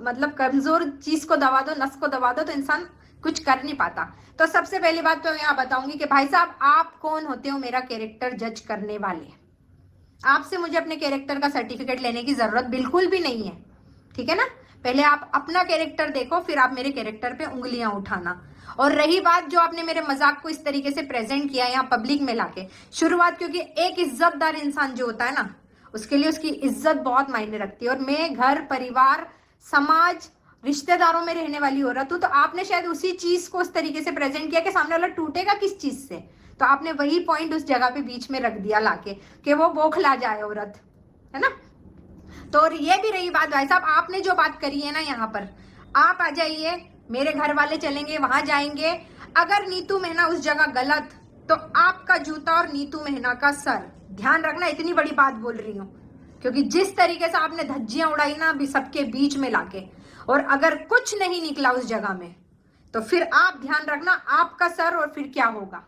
मतलब कमजोर चीज को दबा दो, नस को दबा दो, तो इंसान कुछ कर नहीं पाता। तो सबसे पहली बात तो यहाँ बताऊंगी कि भाई साहब आप कौन होते हो मेरा कैरेक्टर जज करने वाले। आपसे मुझे अपने कैरेक्टर का सर्टिफिकेट लेने की जरूरत बिल्कुल भी नहीं है, ठीक है ना। पहले आप अपना कैरेक्टर देखो, फिर आप मेरे कैरेक्टर पे उंगलियां उठाना। और रही बात जो आपने मेरे मजाक को इस तरीके से प्रेजेंट किया यहाँ पब्लिक में लाके, शुरुआत, क्योंकि एक इज्जतदार इंसान जो होता है ना, उसके लिए उसकी इज्जत बहुत मायने रखती है। और मैं घर परिवार समाज रिश्तेदारों में रहने वाली औरत हूं, तो आपने शायद उसी चीज को उस तरीके से प्रेजेंट किया कि सामने वाला टूटेगा किस चीज से। तो आपने वही पॉइंट उस जगह पे बीच में रख दिया लाके कि वो बौखला जाए औरत, है ना। तो और ये भी रही बात भाई साहब, आपने जो बात करी है ना यहाँ पर, आप आ जाइए, मेरे घर वाले चलेंगे वहां जाएंगे, अगर नीतू मेहना उस जगह गलत, तो आपका जूता और नीतू मेहना का सर। ध्यान रखना, इतनी बड़ी बात बोल रही हूँ, क्योंकि जिस तरीके से आपने धज्जियां उड़ाई ना अभी सबके बीच में लाके, और अगर कुछ नहीं निकला उस जगह में, तो फिर आप ध्यान रखना आपका सर और फिर क्या होगा,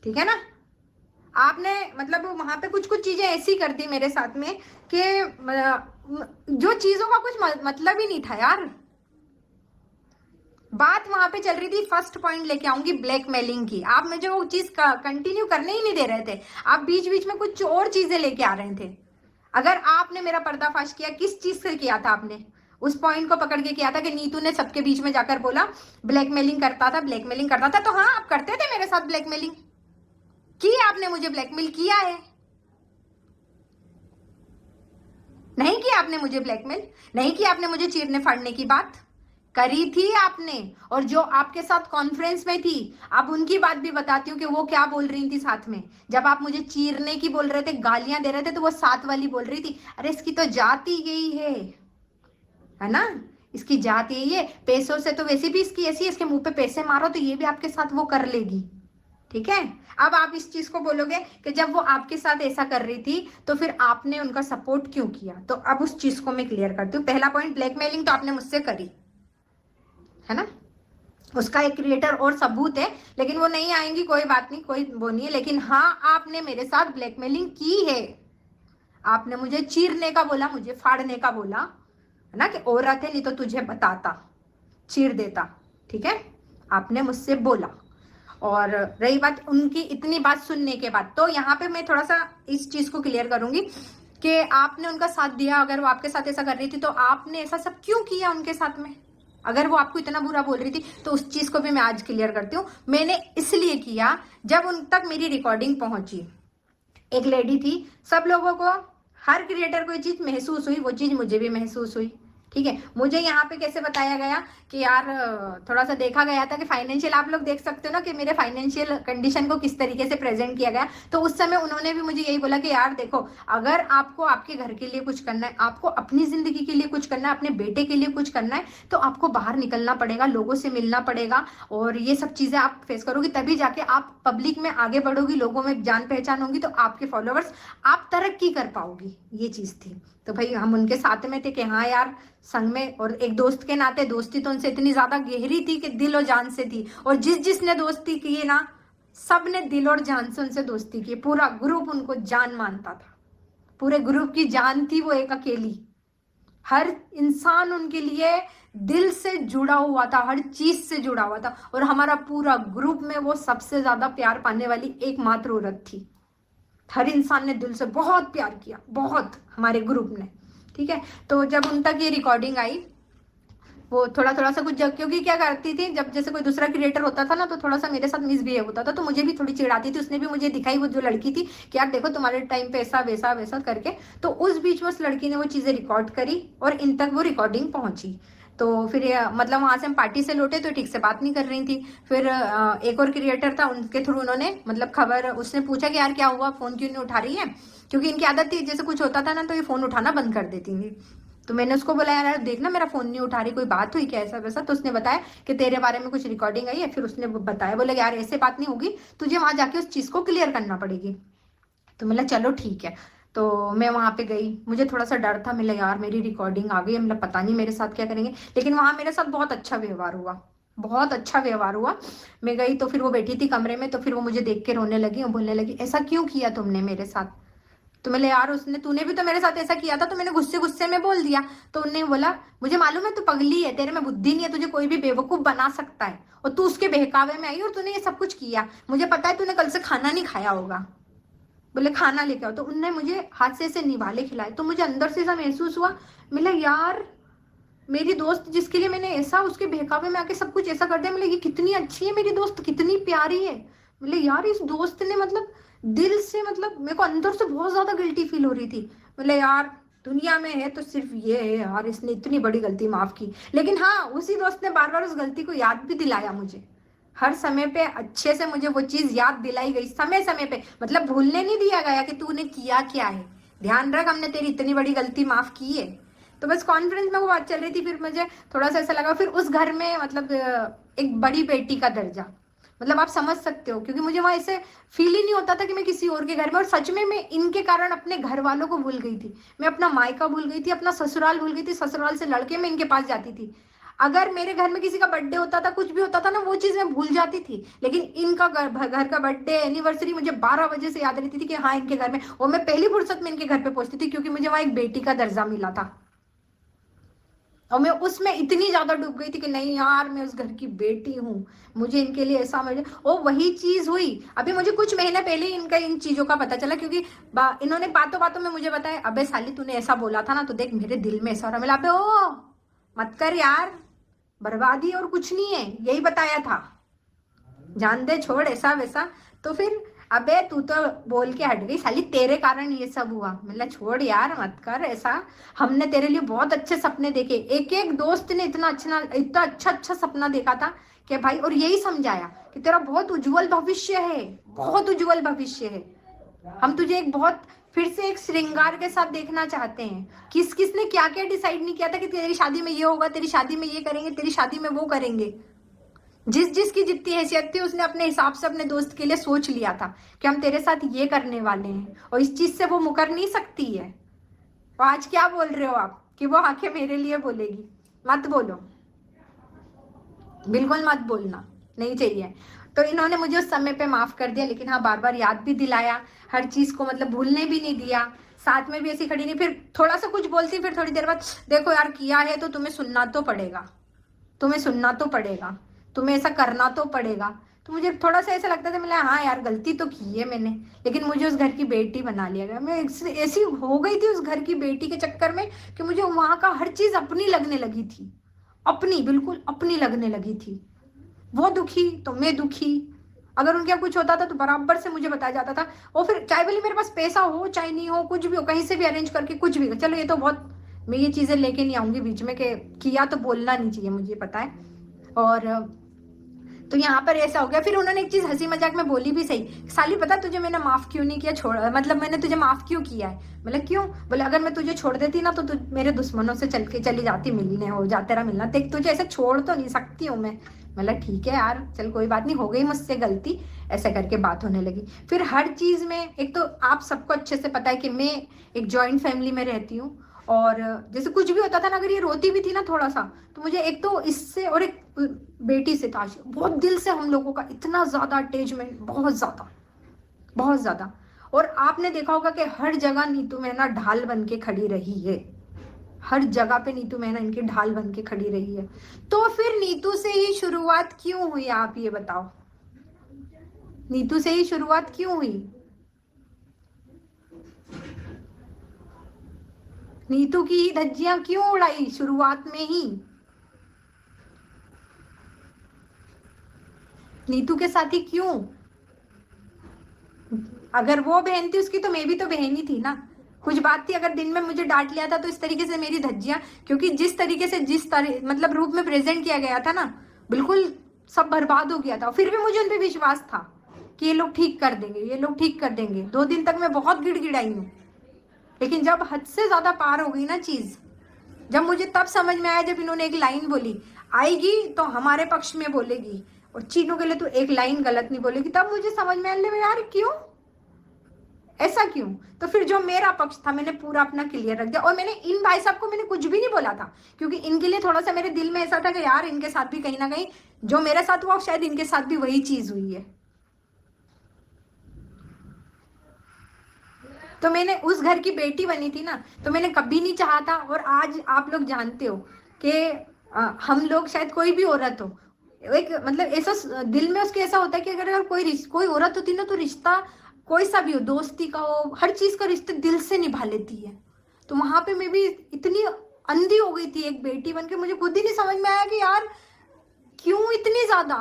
ठीक है ना। आपने मतलब वहां पे कुछ कुछ चीजें ऐसी कर दी मेरे साथ में कि जो चीजों का कुछ मतलब ही नहीं था यार। बात वहां पे चल रही थी, फर्स्ट पॉइंट लेके आऊंगी ब्लैकमेलिंग की, आप मुझे वो चीज कंटिन्यू करने ही नहीं दे रहे थे, आप बीच बीच में कुछ और चीजें लेके आ रहे थे। अगर आपने मेरा पर्दाफाश किया, किस चीज से किया था आपने, उस पॉइंट को पकड़ के किया था कि नीतू ने सबके बीच में जाकर बोला ब्लैकमेलिंग करता था, ब्लैकमेलिंग करता था। तो हाँ, आप करते थे मेरे साथ ब्लैकमेलिंग की, आपने मुझे ब्लैकमेल किया है, नहीं किया आपने मुझे ब्लैकमेल, नहीं किया आपने मुझे चीरने फाड़ने की बात करी थी आपने। और जो आपके साथ कॉन्फ्रेंस में थी, अब उनकी बात भी बताती हूँ कि वो क्या बोल रही थी साथ में। जब आप मुझे चीरने की बोल रहे थे, गालियां दे रहे थे, तो वो साथ वाली बोल रही थी, अरे इसकी तो जाति यही है ना, इसकी जात यही है, पैसों से तो वैसे भी इसकी ऐसी है, इसके मुंह पे पैसे मारो तो ये भी आपके साथ वो कर लेगी, ठीक है। अब आप इस चीज को बोलोगे कि जब वो आपके साथ ऐसा कर रही थी तो फिर आपने उनका सपोर्ट क्यों किया। तो अब उस चीज को मैं क्लियर करती हूँ। पहला पॉइंट, ब्लैकमेलिंग तो आपने मुझसे करी है ना, उसका एक क्रिएटर और सबूत है, लेकिन वो नहीं आएंगी, कोई बात नहीं, कोई वो नहीं है। लेकिन हाँ, आपने मेरे साथ ब्लैकमेलिंग की है, आपने मुझे चीरने का बोला, मुझे फाड़ने का बोला, है ना, कि औरत है नहीं तो तुझे बताता, चीर देता, ठीक है, आपने मुझसे बोला। और रही बात उनकी इतनी बात सुनने के बाद, तो यहाँ पे मैं थोड़ा सा इस चीज को क्लियर करूंगी कि आपने उनका साथ दिया, अगर वो आपके साथ ऐसा कर रही थी तो आपने ऐसा सब क्यों किया उनके साथ में। अगर वो आपको इतना बुरा बोल रही थी तो उस चीज को भी मैं आज क्लियर करती हूँ। मैंने इसलिए किया, जब उन तक मेरी रिकॉर्डिंग पहुंची, एक लेडी थी, सब लोगों को, हर क्रिएटर को ये चीज महसूस हुई, वो चीज मुझे भी महसूस हुई, ठीक है। मुझे यहाँ पे कैसे बताया गया कि यार थोड़ा सा देखा गया था कि फाइनेंशियल, आप लोग देख सकते हो ना कि मेरे फाइनेंशियल कंडीशन को किस तरीके से प्रेजेंट किया गया। तो उस समय उन्होंने भी मुझे यही बोला कि यार देखो, अगर आपको आपके घर के लिए कुछ करना है, आपको अपनी जिंदगी के लिए कुछ करना है, अपने बेटे के लिए कुछ करना है, तो आपको बाहर निकलना पड़ेगा, लोगों से मिलना पड़ेगा, और ये सब चीजें आप फेस करोगी, तभी जाके आप पब्लिक में आगे बढ़ोगी, लोगों में जान पहचान होगी, तो आपके फॉलोअर्स, आप तरक्की कर पाओगी। ये चीज थी। तो भाई हम उनके साथ में थे कि हाँ यार, संग में, और एक दोस्त के नाते दोस्ती तो उनसे इतनी ज्यादा गहरी थी कि दिल और जान से थी। और जिसने दोस्ती की है ना, सब ने दिल और जान से उनसे दोस्ती की, पूरा ग्रुप उनको जान मानता था, पूरे ग्रुप की जान थी वो एक अकेली। हर इंसान उनके लिए दिल से जुड़ा हुआ था, हर चीज से जुड़ा हुआ था, और हमारा पूरा ग्रुप में वो सबसे ज्यादा प्यार पाने वाली एकमात्र औरत थी। हर इंसान ने दिल से बहुत प्यार किया, बहुत, हमारे ग्रुप ने, ठीक है। तो जब उन तक ये रिकॉर्डिंग आई, वो थोड़ा थोड़ा सा कुछ क्योंकि क्या करती थी, जब जैसे कोई दूसरा क्रिएटर होता था ना, तो थोड़ा सा मेरे साथ मिसबिहेव होता था, तो मुझे भी थोड़ी चिढ़ाती थी। उसने भी मुझे दिखाई, वो जो लड़की थी, कि यार देखो तुम्हारे टाइम पे ऐसा वैसा वैसा करके। तो उस बीच में उस लड़की ने वो चीजें रिकॉर्ड करी और इन तक वो रिकॉर्डिंग पहुंची। तो फिर मतलब वहां से हम पार्टी से लौटे तो ठीक से बात नहीं कर रही थी। फिर एक और क्रिएटर था, उनके थ्रू उन्होंने मतलब खबर, उसने पूछा कि यार क्या हुआ, फोन क्यों नहीं उठा रही है, क्योंकि इनकी आदत थी जैसे कुछ होता था ना तो ये फोन उठाना बंद कर देती थी। तो मैंने उसको बोला यार देखना मेरा फोन नहीं उठा रही, कोई बात हुई क्या, ऐसा वैसा। तो उसने बताया कि तेरे बारे में कुछ रिकॉर्डिंग आई है। फिर उसने बताया, बोले यार ऐसे बात नहीं होगी, तुझे वहां जाके उस चीज को क्लियर करना पड़ेगी। तो मैं चलो ठीक है। तो मैं वहां पे गई, मुझे थोड़ा सा डर था, मैं यार मेरी रिकॉर्डिंग आ गई, मतलब पता नहीं मेरे साथ क्या करेंगे। लेकिन वहां मेरे साथ बहुत अच्छा व्यवहार हुआ, बहुत अच्छा व्यवहार हुआ। मैं गई तो फिर वो बैठी थी कमरे में, तो फिर वो मुझे देख के रोने लगी और बोलने लगी ऐसा क्यों किया तुमने मेरे साथ, तो मैंने यार उसने तूने भी तो मेरे साथ ऐसा किया था, तो मैंने गुस्से गुस्से में बोल दिया। तो उन्होंने बोला मुझे मालूम है तू पगली है, तेरे में बुद्धि नहीं है, तुझे कोई भी बेवकूफ बना सकता है, और तू उसके बहकावे में आई और तूने ये सब कुछ किया। मुझे पता है तूने कल से खाना नहीं खाया होगा। बोले खाना लेके आओ। तो उनने मुझे हाथ से ऐसे निवाले खिलाए। तो मुझे अंदर से ऐसा महसूस हुआ, मिला यार मेरी दोस्त जिसके लिए मैंने ऐसा उसके बहकावे में आके सब कुछ ऐसा कर दिया, मतलब ये कितनी अच्छी है मेरी दोस्त, कितनी प्यारी है। मतलब यार इस दोस्त ने मतलब दिल से, मतलब मेरे को अंदर से बहुत ज्यादा गिल्टी फील हो रही थी। मतलब यार दुनिया में है तो सिर्फ ये है यार, इसने इतनी बड़ी गलती माफ की। लेकिन हाँ, उसी दोस्त ने बार बार उस गलती को याद भी दिलाया मुझे। हर समय पे अच्छे से मुझे वो चीज याद दिलाई गई, समय समय पे, मतलब भूलने नहीं दिया गया कि तूने किया क्या है, ध्यान रख हमने तेरी इतनी बड़ी गलती माफ की है। तो बस कॉन्फ्रेंस में वो बात चल रही थी, फिर मुझे थोड़ा सा ऐसा लगा। फिर उस घर में मतलब एक बड़ी बेटी का दर्जा, मतलब आप समझ सकते हो, क्योंकि मुझे वहां ऐसे फील ही नहीं होता था कि मैं किसी और के घर में, और सच में मैं इनके कारण अपने घर वालों को भूल गई थी। मैं अपना मायका भूल गई थी, अपना ससुराल भूल गई थी, ससुराल से लड़के मैं इनके पास जाती थी। अगर मेरे घर में किसी का बर्थडे होता था, कुछ भी होता था ना, वो चीज मैं भूल जाती थी। लेकिन इनका घर का बर्थडे एनिवर्सरी मुझे 12 बजे से याद रहती थी कि हाँ इनके घर में, और मैं पहली फुर्सत में इनके घर पे पहुंचती थी, क्योंकि मुझे वहां एक बेटी का दर्जा मिला था। और मैं उसमें इतनी ज्यादा डूब गई थी कि नहीं यार मैं उस घर की बेटी हूँ, मुझे इनके लिए ऐसा मिले। और वही चीज हुई अभी मुझे कुछ महीने पहले ही इनका इन चीजों का पता चला, क्योंकि इन्होंने बातों बातों में मुझे बताया, अबे साली तूने ऐसा बोला था ना, तो देख मेरे दिल में ऐसा हो रहा। मिला अबे ओ मत कर यार, बर्बादी और कुछ नहीं है, यही बताया था, जान दे छोड़ ऐसा वैसा। तो फिर अबे तू तो बोल के हट गई साली, तेरे कारण ये सब हुआ। मतलब छोड़ यार मत कर ऐसा, हमने तेरे लिए बहुत अच्छे सपने देखे, एक एक दोस्त ने इतना अच्छा अच्छा सपना देखा था कि भाई, और यही समझाया कि तेरा बहुत उज्जवल भविष्य है, बहुत उज्जवल भविष्य है। हम तुझे एक बहुत फिर से एक श्रृंगार के साथ देखना चाहते हैं। किस किस ने क्या क्या डिसाइड नहीं किया था कि तेरी शादी में ये होगा, तेरी शादी में ये करेंगे, तेरी शादी में वो करेंगे। जिस जिसकी जितनी हैसियत थी उसने अपने हिसाब से अपने दोस्त के लिए सोच लिया था कि हम तेरे साथ ये करने वाले हैं, और इस चीज से वो मुकर नहीं सकती है। तो आज क्या बोल रहे हो आप कि वो आके मेरे लिए बोलेगी? मत बोलो, बिल्कुल मत बोलना, नहीं चाहिए। तो इन्होंने मुझे उस समय पे माफ कर दिया, लेकिन हाँ बार बार याद भी दिलाया, हर चीज को मतलब भूलने भी नहीं दिया। साथ में भी ऐसी खड़ी नहीं, फिर थोड़ा सा कुछ बोलती, फिर थोड़ी देर बाद देखो यार किया है तो तुम्हें सुनना तो पड़ेगा, तुम्हें सुनना तो पड़ेगा, तुम्हें ऐसा करना तो पड़ेगा। तो मुझे थोड़ा सा ऐसा लगता था, मैं हाँ यार गलती तो की है मैंने, लेकिन मुझे उस घर की बेटी बना लिया गया। मैं ऐसी हो गई थी उस घर की बेटी के चक्कर में कि मुझे वहां का हर चीज अपनी लगने लगी थी, अपनी बिल्कुल अपनी लगने लगी थी। वो दुखी तो मैं दुखी, अगर उनके यहाँ कुछ होता था तो बराबर से मुझे बताया जाता था। और फिर चाहे बोली मेरे पास पैसा हो चाहे नहीं हो, कुछ भी हो, कहीं से भी अरेंज करके कुछ भी, चलो ये तो बहुत, मैं ये चीजें लेके नहीं आऊंगी बीच में कि किया तो बोलना नहीं चाहिए, मुझे पता है। और तो यहाँ पर ऐसा हो गया। फिर उन्होंने एक चीज हंसी मजाक में बोली भी सही, साली पता तुझे मैंने माफ क्यों नहीं किया, छोड़ मतलब मैंने तुझे माफ क्यों किया है? मतलब क्यों? बोले अगर मैं तुझे छोड़ देती ना तो तू मेरे दुश्मनों से चल के चली जाती, मिलने हो जा तेरा मिलना, देख तुझे ऐसे छोड़ तो नहीं सकती हूँ मैं। मतलब ठीक है यार चल कोई बात नहीं, हो गई मुझसे गलती, ऐसा करके बात होने लगी। फिर हर चीज में, एक तो आप सबको अच्छे से पता है कि मैं एक जॉइंट फैमिली में रहती हूँ, और जैसे कुछ भी होता था ना, अगर ये रोती भी थी ना थोड़ा सा, तो मुझे एक तो इससे और एक बेटी से था बहुत दिल से हम लोगों का इतना ज्यादा अटैचमेंट, बहुत ज्यादा, बहुत ज्यादा। और आपने देखा होगा कि हर जगह नीतू मैना ढाल बन के खड़ी रही है, हर जगह पे नीतू मैना इनकी ढाल बन के खड़ी रही है। तो फिर नीतू से ही शुरुआत क्यों हुई, आप ये बताओ? नीतू से ही शुरुआत क्यों हुई? नीतू की ही धज्जियां क्यों उड़ाई शुरुआत में ही? नीतू के साथ ही क्यों? अगर वो बहन थी उसकी, तो मैं भी तो बहन ही थी ना। कुछ बात थी, अगर दिन में मुझे डांट लिया था तो इस तरीके से मेरी धज्जियां, क्योंकि जिस तरीके से मतलब रूप में प्रेजेंट किया गया था ना, बिल्कुल सब बर्बाद हो गया था। फिर भी मुझे उन पर विश्वास था कि ये लोग ठीक कर देंगे, ये लोग ठीक कर देंगे। 2 दिन तक मैं बहुत गिड़गिड़ाई हूँ, लेकिन जब हद से ज्यादा पार हो गई ना चीज, जब मुझे तब समझ में आया, जब इन्होंने एक लाइन बोली, आएगी तो हमारे पक्ष में बोलेगी और चीनों के लिए तो एक लाइन गलत नहीं बोलेगी, तब मुझे समझ में आने लगा यार क्यों, ऐसा क्यों? तो फिर जो मेरा पक्ष था मैंने पूरा अपना क्लियर रख दिया। और मैंने इन भाई साहब को मैंने कुछ भी नहीं बोला था, क्योंकि इनके लिए थोड़ा सा मेरे दिल में ऐसा था कि यार इनके साथ भी कहीं ना कहीं जो मेरे साथ हुआ शायद इनके साथ भी वही चीज हुई है। तो मैंने उस घर की बेटी बनी थी ना, तो मैंने कभी नहीं चाहा था। और आज आप लोग जानते हो कि हम लोग शायद कोई भी औरत हो, एक मतलब ऐसा दिल में उसके ऐसा होता है कि अगर कोई औरत होती ना तो रिश्ता कोई सा भी हो, दोस्ती का हो, हर चीज का रिश्ते दिल से निभा लेती है। तो वहां पे मैं भी इतनी अंधी हो गई थी एक बेटी बन के, मुझे खुद ही नहीं समझ में आया कि यार क्यों इतनी ज्यादा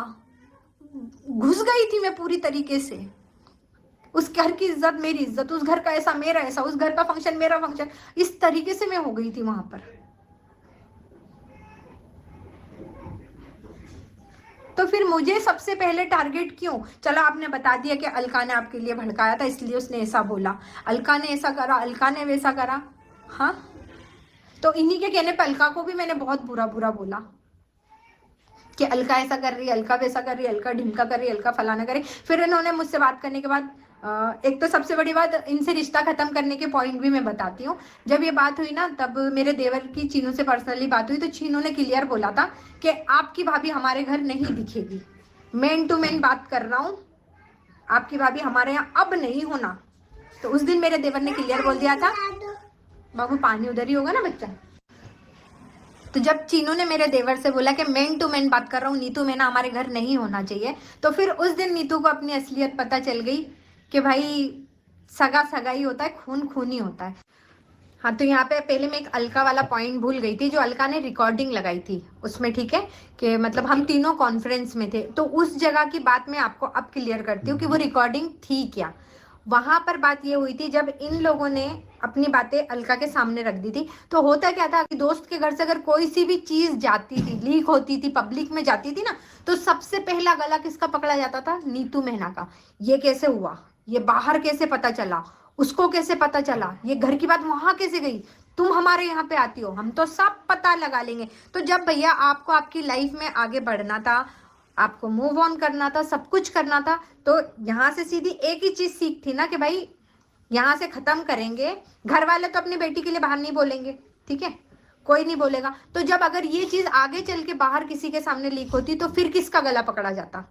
घुस गई थी मैं पूरी तरीके से। उस घर की इज्जत मेरी इज्जत, उस घर का ऐसा मेरा ऐसा, उस घर का फंक्शन मेरा फंक्शन, इस तरीके से मैं हो गई थी वहां पर। तो फिर मुझे सबसे पहले टारगेट क्यों? चलो आपने बता दिया कि अलका ने आपके लिए भड़काया था इसलिए उसने ऐसा बोला, अलका ने ऐसा करा, अलका ने वैसा करा। हाँ, तो इन्हीं के कहने पे अलका को भी मैंने बहुत बुरा बुरा बोला कि अलका ऐसा कर रही है, अलका वैसा कर रही है, अलका ढिमका कर रही है, अलका फलाना करे। फिर इन्होंने मुझसे बात करने के बाद एक तो सबसे बड़ी बात, इनसे रिश्ता खत्म करने के पॉइंट भी मैं बताती हूँ। जब ये बात हुई ना, तब मेरे देवर की चीनू से पर्सनली बात हुई, तो चीनू ने क्लियर बोला था कि आपकी भाभी हमारे घर नहीं दिखेगी, मैन टू मैन बात कर रहा हूँ, आपकी भाभी हमारे यहाँ अब नहीं होना। तो उस दिन मेरे देवर ने क्लियर बोल दिया था, बाबू पानी उधर ही होगा ना बच्चा। तो जब चीनू ने मेरे देवर से बोला कि मैन टू मैन बात कर रहा हूँ, नीतू मैना हमारे घर नहीं होना चाहिए, तो फिर उस दिन नीतू को अपनी असलियत पता चल गई कि भाई सगा सगा ही होता है, खून खून ही होता है। हाँ, तो यहाँ पे पहले मैं एक अलका वाला पॉइंट भूल गई थी, जो अलका ने रिकॉर्डिंग लगाई थी उसमें, ठीक है, कि मतलब हम तीनों कॉन्फ्रेंस में थे। तो उस जगह की बात मैं आपको अब क्लियर करती हूँ कि वो रिकॉर्डिंग थी क्या। वहां पर बात ये हुई थी, जब इन लोगों ने अपनी बातें अलका के सामने रख दी थी, तो होता क्या था कि दोस्त के घर से अगर कोई सी भी चीज जाती थी, लीक होती थी, पब्लिक में जाती थी ना, तो सबसे पहला गला किसका पकड़ा जाता था? नीतू मेहना का। ये कैसे हुआ, ये बाहर कैसे पता चला, उसको कैसे पता चला, ये घर की बात वहां कैसे गई, तुम हमारे यहाँ पे आती हो, हम तो सब पता लगा लेंगे। तो जब भैया आपको आपकी लाइफ में आगे बढ़ना था, आपको मूव ऑन करना था, सब कुछ करना था, तो यहाँ से सीधी एक ही चीज सीख थी ना कि भाई यहाँ से खत्म करेंगे। घर वाले तो अपनी बेटी के लिए बाहर नहीं बोलेंगे, ठीक है, कोई नहीं बोलेगा। तो जब अगर ये चीज आगे चल के बाहर किसी के सामने लीक होती, तो फिर किसका गला पकड़ा जाता?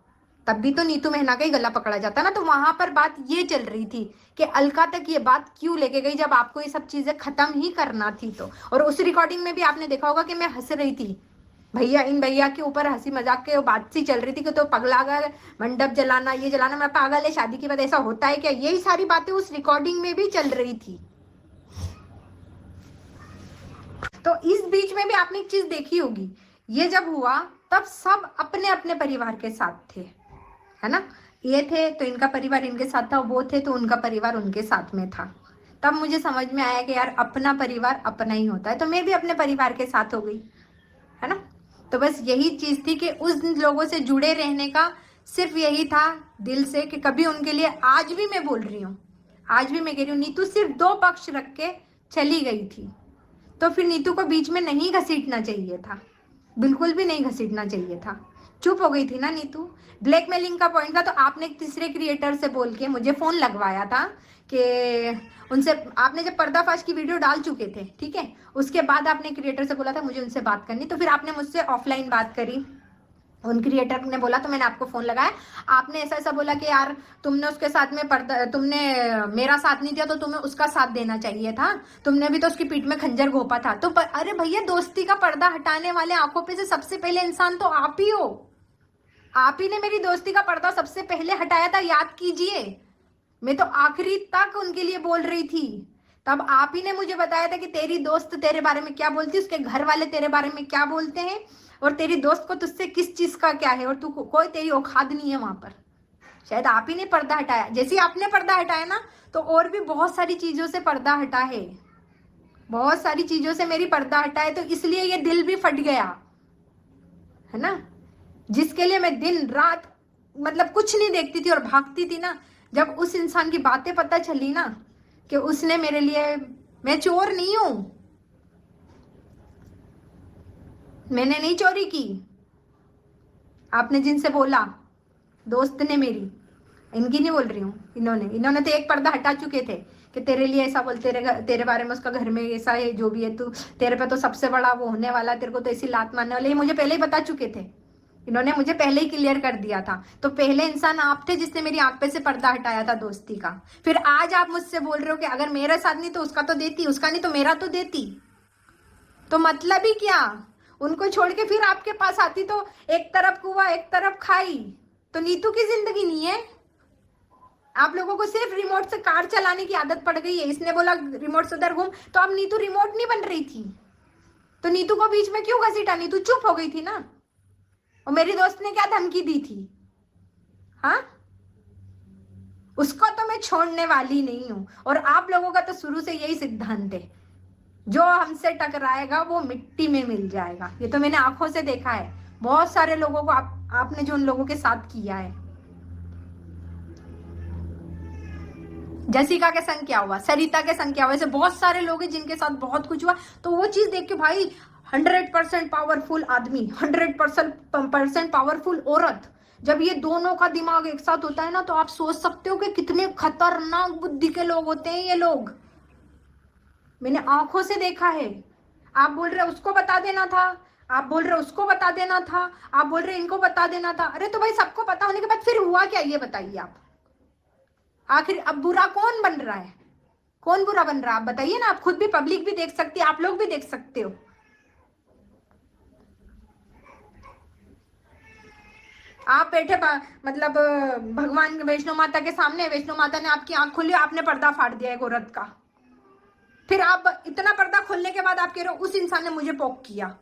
तब भी तो नीतू मेहना का ही गला पकड़ा जाता ना। तो वहां पर बात ये चल रही थी कि अलका तक ये बात क्यों लेके गई, जब आपको ये सब चीजें खत्म ही करना थी। तो और उस रिकॉर्डिंग में भी आपने देखा होगा कि मैं हंस रही थी, भैया इन भैया के ऊपर हंसी मजाक के बात सी चल रही थी कि तो पगला गया, मंडप जलाना, ये जलाना, मैं पागल है, शादी के बाद ऐसा होता है क्या, यही सारी बातें उस रिकॉर्डिंग में भी चल रही थी। तो इस बीच में भी आपने एक चीज देखी होगी, ये जब हुआ तब सब अपने अपने परिवार के साथ थे, है ना, ये थे तो इनका परिवार इनके साथ था, वो थे तो उनका परिवार उनके साथ में था। तब मुझे समझ में आया कि यार अपना परिवार अपना ही होता है। तो मैं भी अपने परिवार के साथ हो गई, है ना। तो बस यही चीज थी कि उस लोगों से जुड़े रहने का सिर्फ यही था दिल से, कि कभी उनके लिए, आज भी मैं बोल रही हूँ, आज भी मैं कह रही हूँ, नीतू सिर्फ 2 पक्ष रख के चली गई थी। तो फिर नीतू को बीच में नहीं घसीटना चाहिए था, बिल्कुल भी नहीं घसीटना चाहिए था। चुप हो गई थी ना नीतू। ब्लैकमेलिंग का पॉइंट था, तो आपने एक तीसरे क्रिएटर से बोल के मुझे फोन लगवाया था कि उनसे, आपने जब पर्दाफाश की वीडियो डाल चुके थे, ठीक है, उसके बाद आपने क्रिएटर से बोला था मुझे उनसे बात करनी। तो फिर आपने मुझसे ऑफलाइन बात करी, उन क्रिएटर ने बोला तो मैंने आपको फोन लगाया। आपने ऐसा ऐसा बोला कि यार तुमने उसके साथ में तुमने मेरा साथ नहीं दिया तो तुम्हें उसका साथ देना चाहिए था, तुमने भी तो उसकी पीठ में खंजर घोपा था। तो अरे भैया, दोस्ती का पर्दा हटाने वाले आंखों पे से सबसे पहले इंसान तो आप ही हो। आप ही ने मेरी दोस्ती का पर्दा सबसे पहले हटाया था, याद कीजिए। मैं तो आखिरी तक उनके लिए बोल रही थी। तब आप ही ने मुझे बताया था कि तेरी दोस्त तेरे बारे में क्या बोलती है, उसके घर वाले तेरे बारे में क्या बोलते हैं, और तेरी दोस्त को तुझसे किस चीज का क्या है, और तू कोई तेरी औकात नहीं है वहां पर। शायद आप ही ने पर्दा हटाया। जैसे आपने पर्दा हटाया ना, तो और भी बहुत सारी चीजों से पर्दा हटा है, बहुत सारी चीजों से मेरी पर्दा हटा है। तो इसलिए ये दिल भी फट गया, है ना, जिसके लिए मैं दिन रात मतलब कुछ नहीं देखती थी और भागती थी ना, जब उस इंसान की बातें पता चली ना कि उसने मेरे लिए, मैं चोर नहीं हूं, मैंने नहीं चोरी की। आपने जिनसे बोला, दोस्त ने मेरी, इनकी नहीं बोल रही हूँ, इन्होंने तो एक पर्दा हटा चुके थे कि तेरे लिए ऐसा बोल, तेरे बारे में उसका घर में ऐसा है, जो भी है, तू तेरे पे तो सबसे बड़ा वो होने वाला, तेरे को तो ऐसी लात मारने वाले, ये मुझे पहले ही बता चुके थे। इन्होंने मुझे पहले ही क्लियर कर दिया था। तो पहले इंसान आप थे जिसने मेरी आंख पे से पर्दा हटाया था दोस्ती का। फिर आज आप मुझसे बोल रहे हो कि अगर मेरा साथ नहीं तो उसका तो देती, उसका नहीं तो मेरा तो देती। तो मतलब ही क्या? उनको छोड़ के फिर आपके पास आती तो एक तरफ कुआ एक तरफ खाई। तो नीतू की जिंदगी नहीं है। आप लोगों को सिर्फ रिमोट से कार चलाने की आदत पड़ गई है। इसने बोला रिमोट से उधर घूम, तो अब नीतू रिमोट नहीं बन रही थी। तो नीतू को बीच में क्यों घसीटा? नीतू चुप हो गई थी ना। और मेरी दोस्त ने क्या धमकी दी थी? हाँ, उसको तो मैं छोड़ने वाली नहीं हूं। और आप लोगों का तो शुरू से यही सिद्धांत है, जो हमसे टकराएगा वो मिट्टी में मिल जाएगा। ये तो मैंने आंखों से देखा है। बहुत सारे लोगों को आपने जो उन लोगों के साथ किया है। जसिका के संग क्या हुआ, सरिता के संग क्या हुआ, ऐसे बहुत सारे लोग हैं जिनके साथ बहुत कुछ हुआ। तो वो चीज देख के भाई 100% पावरफुल आदमी, 100% पावरफुल औरत, जब ये दोनों का दिमाग एक साथ होता है ना, तो आप सोच सकते हो कि कितने खतरनाक बुद्धि के लोग होते हैं ये लोग। मैंने आंखों से देखा है। आप बोल रहे उसको बता देना था, आप बोल रहे उसको बता देना था, आप बोल रहे इनको बता देना था। अरे तो भाई सबको पता होने के बाद फिर हुआ क्या, ये बताइए आप। आखिर अब बुरा कौन बन रहा है? कौन बुरा बन रहा है? आप बताइए ना। आप खुद भी, पब्लिक भी देख सकती है, आप लोग भी देख सकते हो। आप बैठे मतलब भगवान वैष्णो माता के सामने, वैष्णो माता ने आपकी आंख खोली, आपने पर्दा फाड़ दिया एक औरत का। फिर आप इतना पर्दा खोलने के बाद आप कह रहे हो उस इंसान ने मुझे पोक किया।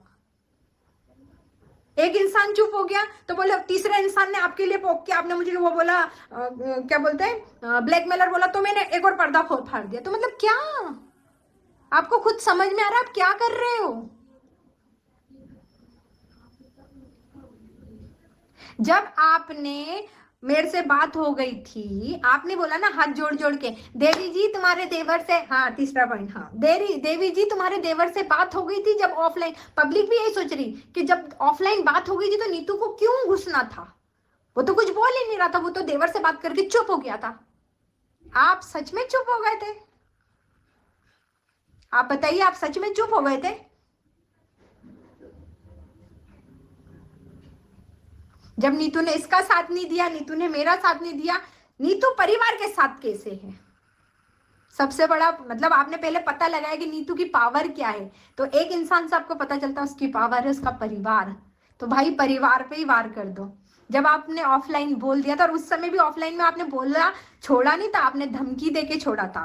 एक इंसान चुप हो गया तो बोले तीसरे इंसान ने आपके लिए पोक किया, आपने मुझे वो बोला क्या बोलते हैं, ब्लैकमेलर बोला, तो मैंने एक और पर्दा फाड़ दिया। तो मतलब क्या आपको खुद समझ में आ रहा है आप क्या कर रहे हो? जब आपने मेरे से बात हो गई थी, आपने बोला ना हाथ जोड़ जोड़ के, देवी जी तुम्हारे देवर से, हाँ तीसरा पॉइंट, हाँ देवी जी तुम्हारे देवर से बात हो गई थी। जब ऑफलाइन, पब्लिक भी यही सोच रही कि जब ऑफलाइन बात हो गई थी तो नीतू को क्यों घुसना था? वो तो कुछ बोल ही नहीं रहा था, वो तो देवर से बात करके चुप हो गया था। आप सच में चुप हो गए थे? आप बताइए, आप सच में चुप हो गए थे? जब नीतू ने इसका साथ नहीं दिया, नीतू ने मेरा साथ नहीं दिया, नीतू परिवार के साथ कैसे है? सबसे बड़ा मतलब आपने पहले पता लगाया कि नीतू की पावर क्या है। तो एक इंसान से आपको पता चलता है उसकी पावर है उसका परिवार। तो भाई परिवार पे ही वार कर दो। जब आपने ऑफलाइन बोल दिया था, और उस समय भी ऑफलाइन में आपने बोला, छोड़ा नहीं था, आपने धमकी देके छोड़ा था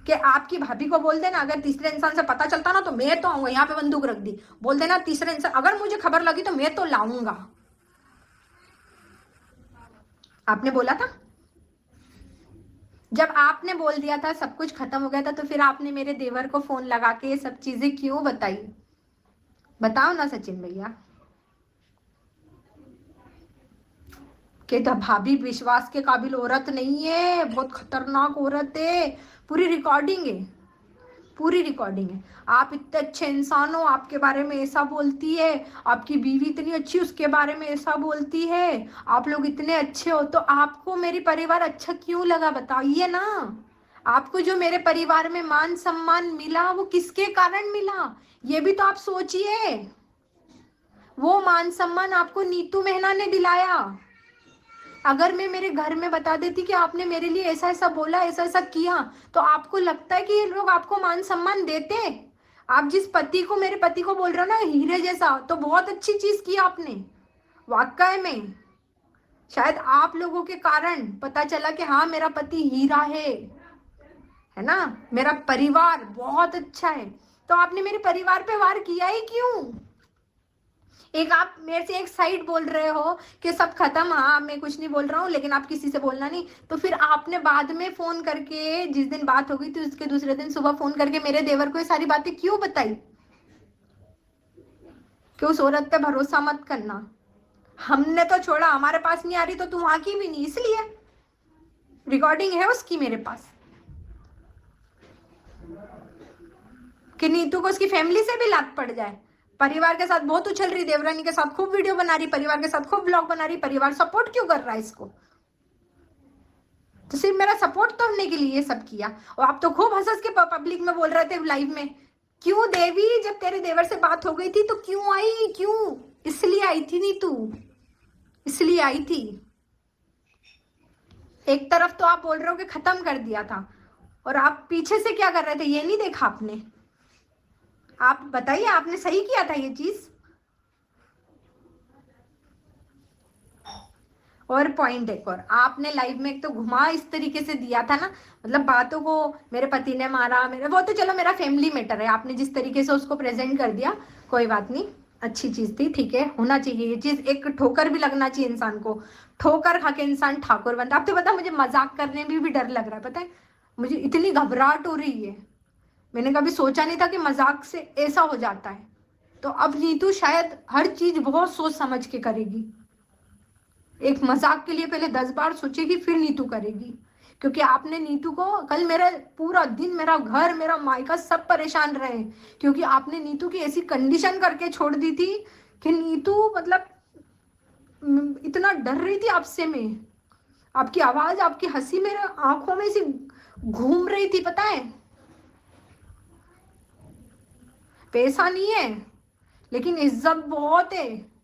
कि आपकी भाभी को बोल देना अगर तीसरे इंसान से पता चलता ना तो मैं तो आऊंगा। यहाँ पे बंदूक रख दी, बोल देना तीसरे इंसान, अगर मुझे खबर लगी तो मैं तो लाऊंगा। आपने बोला था। जब आपने बोल दिया था सब कुछ खत्म हो गया था, तो फिर आपने मेरे देवर को फोन लगा के ये सब चीजें क्यों बताई? बताओ ना सचिन भैया। कि तो भाभी विश्वास के काबिल औरत नहीं है, बहुत खतरनाक औरत है। पूरी रिकॉर्डिंग है, पूरी रिकॉर्डिंग है। आप इतने अच्छे इंसान हो, आपके बारे में ऐसा बोलती है। आपकी बीवी इतनी अच्छी, उसके बारे में ऐसा बोलती है। आप लोग इतने अच्छे हो, तो आपको मेरी परिवार अच्छा क्यों लगा बताइए ना। आपको जो मेरे परिवार में मान सम्मान मिला वो किसके कारण मिला, ये भी तो आप सोचिए। वो मान सम्मान आपको नीतू मेहना ने दिलाया। अगर मैं मेरे घर में बता देती कि आपने मेरे लिए ऐसा ऐसा बोला, ऐसा ऐसा किया, तो आपको लगता है कि ये लोग आपको मान सम्मान देते? आप जिस पति को, मेरे पति को बोल रहे हो ना हीरे जैसा, तो बहुत अच्छी चीज की आपने, वाकई में। शायद आप लोगों के कारण पता चला कि हाँ मेरा पति हीरा है ना, मेरा परिवार बहुत अच्छा है। तो आपने मेरे परिवार पे वार किया ही क्यों? एक आप मेरे से एक साइड बोल रहे हो कि सब खत्म, हाँ मैं कुछ नहीं बोल रहा हूँ, लेकिन आप किसी से बोलना नहीं। तो फिर आपने बाद में फोन करके, जिस दिन बात हो गई थी उसके दूसरे दिन सुबह फोन करके मेरे देवर को ये सारी बातें क्यों बताई? कि उस औरत पे भरोसा मत करना, हमने तो छोड़ा, हमारे पास नहीं आ रही तो तुम वहां की भी नहीं, इसलिए रिकॉर्डिंग है उसकी मेरे पास कि नीतू को उसकी फैमिली से भी लात पड़ जाए। परिवार के साथ बहुत उछल रही, देवरानी के साथ खूब वीडियो बना रही, परिवार के साथ खूब ब्लॉग बना रही, परिवार सपोर्ट क्यों कर रहा है इसको? तो सिर्फ मेरा सपोर्ट तोड़ने के लिए ये सब किया। और आप तो खूब हंस हंस के पब्लिक में बोल रहे थे लाइव में, क्यों देवी जब तेरे देवर से बात हो गई थी तो क्यों आई, क्यों इसलिए आई थी नीतू, इसलिए आई थी। एक तरफ तो आप बोल रहे हो कि खत्म कर दिया था, और आप पीछे से क्या कर रहे थे ये नहीं देखा आपने? आप बताइए, आपने सही किया था ये चीज? और पॉइंट एक और, आपने लाइव में एक तो घुमा इस तरीके से दिया था ना, मतलब बातों को मेरे पति ने मारा, मेरे, वो तो चलो मेरा फैमिली मैटर है, आपने जिस तरीके से उसको प्रेजेंट कर दिया कोई बात नहीं, अच्छी चीज थी, ठीक है, होना चाहिए ये चीज, एक ठोकर भी लगना चाहिए इंसान को, ठोकर खा के इंसान ठाकुर बनता। अब तो पता, मुझे मजाक करने में भी डर लग रहा है, पता है मुझे इतनी घबराहट हो रही है, मैंने कभी सोचा नहीं था कि मजाक से ऐसा हो जाता है। तो अब नीतू शायद हर चीज बहुत सोच समझ के करेगी, एक मजाक के लिए पहले 10 बार सोचेगी फिर नीतू करेगी, क्योंकि आपने नीतू को, कल मेरा पूरा दिन, मेरा घर, मेरा मायका सब परेशान रहे, क्योंकि आपने नीतू की ऐसी कंडीशन करके छोड़ दी थी कि नीतू मतलब इतना डर रही थी आपसे, मैं, आपकी आवाज, आपकी हंसी मेरे आंखों में ऐसी घूम रही थी, पता है। पैसा नहीं है लेकिन इज्जत बहुत है,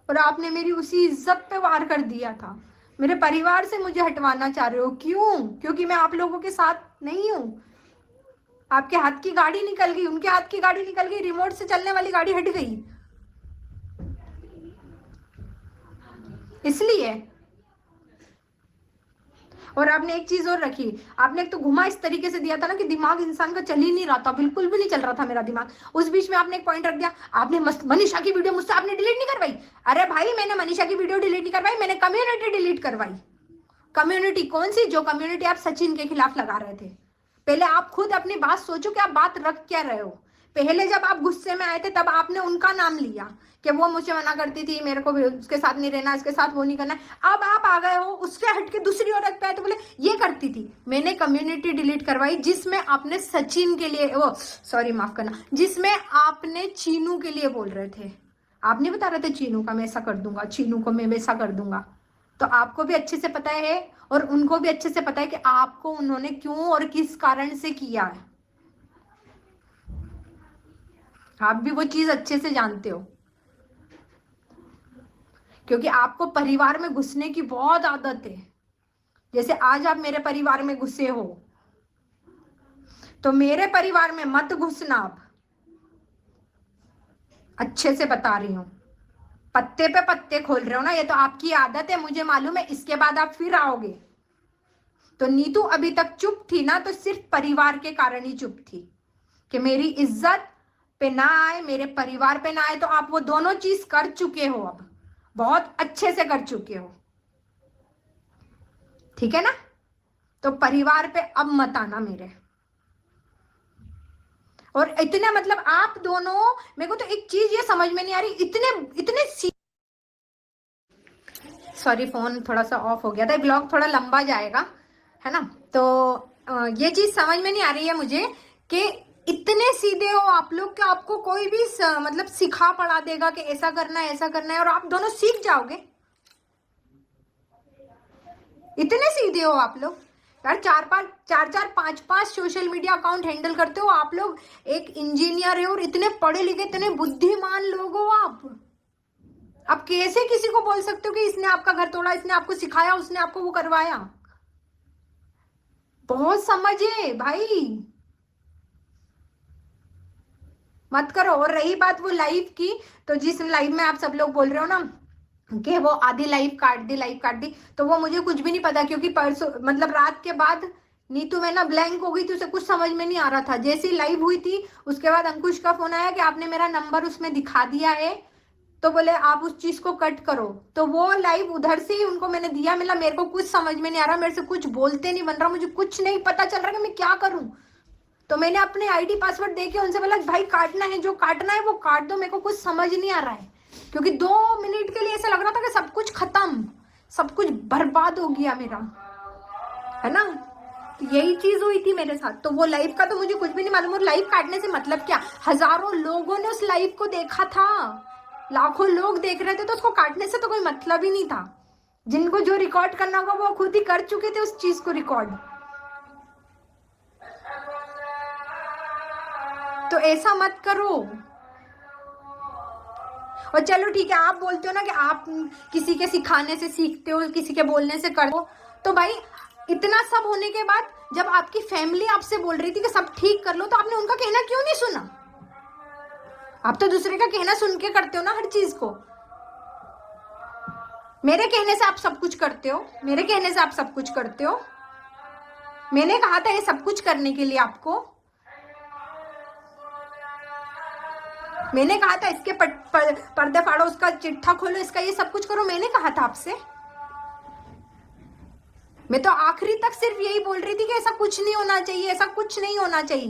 और आपने मेरी उसी इज्जत पे वार कर दिया था। मेरे परिवार से मुझे हटवाना चाह रहे हो, क्यों? क्योंकि मैं आप लोगों के साथ नहीं हूं। आपके हाथ की गाड़ी निकल गई, उनके हाथ की गाड़ी निकल गई, रिमोट से चलने वाली गाड़ी हट गई, इसलिए। और आपने एक चीज और रखी, आपने एक तो घुमा इस तरीके से दिया था ना कि दिमाग इंसान का चल ही नहीं रहा था, बिल्कुल भी नहीं चल रहा था मेरा दिमाग। उस बीच में आपने एक पॉइंट रख दिया, आपने मस्त मनीषा की वीडियो मुझसे आपने डिलीट नहीं करवाई। अरे भाई, मैंने मनीषा की वीडियो डिलीट नहीं करवाई, मैंने कम्युनिटी डिलीट करवाई। कम्युनिटी कौन सी? जो कम्युनिटी आप सचिन के खिलाफ लगा रहे थे। पहले आप खुद अपनी बात सोचो कि आप बात रख क्या रहे हो। पहले जब आप गुस्से में आए थे तब आपने उनका नाम लिया कि वो मुझे मना करती थी, मेरे को भी उसके साथ नहीं रहना, इसके साथ वो नहीं करना। अब आप आ गए हो उससे हटके दूसरी औरत पे आए तो बोले ये करती थी। मैंने कम्युनिटी डिलीट करवाई जिसमें आपने सचिन के लिए, वो सॉरी माफ करना, जिसमें आपने चीनू के लिए बोल रहे थे। आप नहीं बता रहे थे चीनू का मैं ऐसा कर दूंगा, चीनू को मैं वैसा कर दूंगा। तो आपको भी अच्छे से पता है और उनको भी अच्छे से पता है कि आपको उन्होंने क्यों और किस कारण से किया है। आप भी वो चीज अच्छे से जानते हो, क्योंकि आपको परिवार में घुसने की बहुत आदत है। जैसे आज आप मेरे परिवार में घुसे हो, तो मेरे परिवार में मत घुसना। आप अच्छे से बता रही हूं, पत्ते पे पत्ते खोल रहे हो ना, ये तो आपकी आदत है, मुझे मालूम है। इसके बाद आप फिर आओगे। तो नीतू अभी तक चुप थी ना, तो सिर्फ परिवार के कारण ही चुप थी कि मेरी इज्जत पे ना आए, मेरे परिवार पे ना आए। तो आप वो दोनों चीज कर चुके हो, अब बहुत अच्छे से कर चुके हो, ठीक है ना। तो परिवार पे अब मत आना मेरे। और इतना मतलब आप दोनों, मेरे को तो एक चीज ये समझ में नहीं आ रही, इतने इतने, सॉरी फोन थोड़ा सा ऑफ हो गया था, ब्लॉग थोड़ा लंबा जाएगा है ना। तो ये चीज समझ में नहीं आ रही है मुझे कि इतने सीधे हो आप लोग कि आपको कोई भी मतलब सिखा पढ़ा देगा कि ऐसा करना है ऐसा करना है, और आप दोनों सीख जाओगे। इतने सीधे हो आप लोग यार, चार चार पांच पांच सोशल मीडिया अकाउंट हैंडल करते हो आप लोग। एक इंजीनियर है और इतने पढ़े लिखे, इतने बुद्धिमान लोग हो आप कैसे किसी को बोल सकते हो कि इसने आपका घर तोड़ा, इसने आपको सिखाया, उसने आपको वो करवाया? बहुत समझ है भाई, मत करो। और रही बात वो लाइव की, तो जिस लाइव में आप सब लोग बोल रहे हो ना कि वो आधी लाइव काट दी, लाइव काट दी, तो वो मुझे कुछ भी नहीं पता, क्योंकि परसों मतलब रात के बाद नीतू में ना ब्लैंक हो गई थी, उसे कुछ समझ में नहीं आ रहा था। जैसी लाइव हुई थी उसके बाद अंकुश का फोन आया कि आपने मेरा नंबर उसमें दिखा दिया है, तो बोले आप उस चीज को कट करो। तो वो लाइव उधर से ही उनको मैंने दिया, मतलब मेरे को कुछ समझ में नहीं आ रहा, मेरे से कुछ बोलते नहीं बन रहा, मुझे कुछ नहीं पता चल रहा कि मैं क्या करूं। तो मैंने अपने आईडी पासवर्ड देके उनसे बोला भाई काटना है, जो काटना है वो काट दो, मेरे को कुछ समझ नहीं आ रहा है। क्योंकि 2 मिनट के लिए ऐसा लग रहा था कि सब कुछ खत्म, सब कुछ बर्बाद हो गया मेरा, है ना। तो यही चीज हुई थी मेरे साथ। तो वो लाइव का तो मुझे कुछ भी नहीं मालूम, और लाइव काटने से मतलब क्या? हजारों लोगों ने उस लाइव को देखा था, लाखों लोग देख रहे थे, तो उसको काटने से तो कोई मतलब ही नहीं था। जिनको जो रिकॉर्ड करना होगा वो खुद ही कर चुके थे उस चीज को रिकॉर्ड। तो ऐसा मत करो। और चलो ठीक है, आप बोलते हो ना कि आप किसी के सिखाने से सीखते हो, किसी के बोलने से करते हो, तो भाई इतना सब होने के बाद जब आपकी फैमिली आपसे बोल रही थी कि सब ठीक कर लो, तो आपने उनका कहना क्यों नहीं सुना? आप तो दूसरे का कहना सुन के करते हो ना हर चीज को। मेरे कहने से आप सब कुछ करते हो, मेरे कहने से आप सब कुछ करते हो। मैंने कहा था ये सब कुछ करने के लिए आपको, मैंने कहा था इसके पर्दे फाड़ो, उसका चिट्ठा खोलो, इसका ये सब कुछ करो, मैंने कहा था आपसे। मैं तो आखिरी तक सिर्फ यही बोल रही थी कि ऐसा कुछ नहीं होना चाहिए, ऐसा कुछ नहीं होना चाहिए।